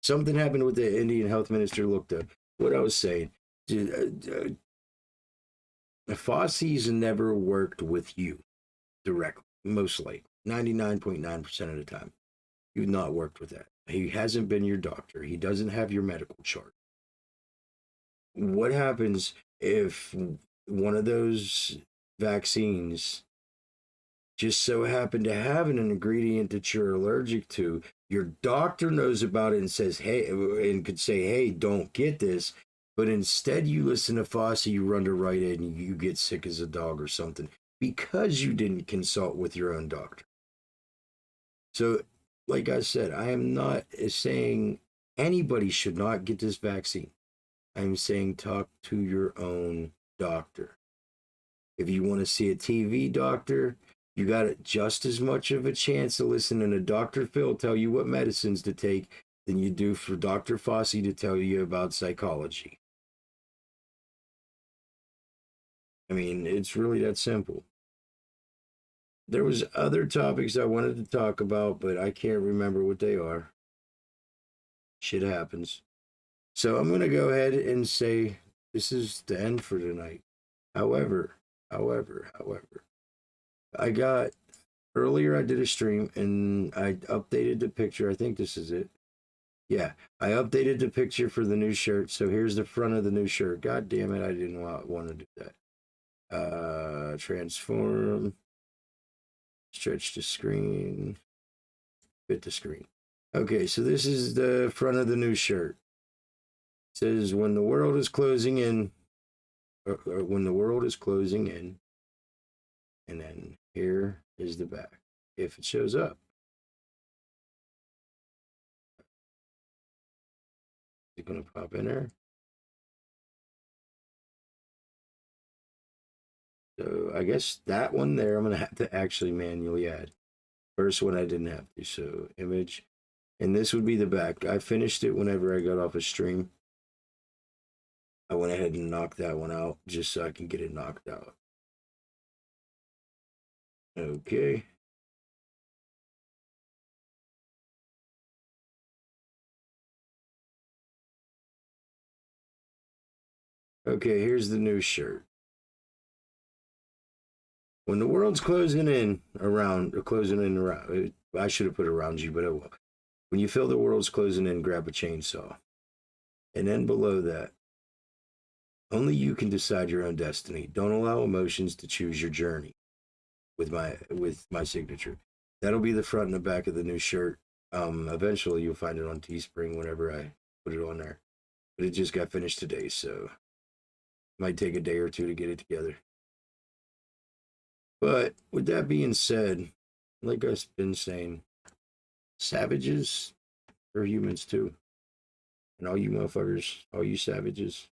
something happened with the Indian health minister looked up. What I was saying, Fauci's never worked with you directly, mostly 99.9% of the time. You've not worked with that. He hasn't been your doctor. He doesn't have your medical chart. What happens if one of those vaccines just so happened to have an ingredient that you're allergic to? Your doctor knows about it and says, "Hey," and could say, "Hey, don't get this." But instead you listen to Fauci, you run to Rite Aid, and you get sick as a dog or something because you didn't consult with your own doctor. So, like I said, I am not saying anybody should not get this vaccine. I'm saying talk to your own doctor. If you want to see a TV doctor, you got just as much of a chance of listening to Dr. Phil tell you what medicines to take than you do for Dr. Fauci to tell you about psychology. I mean, it's really that simple. There was other topics I wanted to talk about, but I can't remember what they are. Shit happens. So I'm going to go ahead and say this is the end for tonight. However, I got earlier I did a stream and I updated the picture. I think this is it. Yeah, I updated the picture for the new shirt. So here's the front of the new shirt. God damn it, I didn't want to do that. Transform, stretch the screen, fit the screen. Okay, so this is the front of the new shirt. It says, when the world is closing in, or when the world is closing in, and then here is the back, if it shows up. Is it going to pop in there? So I guess that one there, I'm going to have to actually manually add. First one I didn't have to, so image. And this would be the back. I finished it whenever I got off a stream. I went ahead and knocked that one out just so I can get it knocked out. Okay. Okay, here's the new shirt. When the world's closing in around, I should have put around you, but oh well. When you feel the world's closing in, grab a chainsaw. And then below that, only you can decide your own destiny. Don't allow emotions to choose your journey. With my signature. That'll be the front and the back of the new shirt. Eventually you'll find it on Teespring whenever I put it on there. But it just got finished today, so it might take a day or two to get it together. But with that being said, like I've been saying, savages are humans too. And all you motherfuckers, all you savages,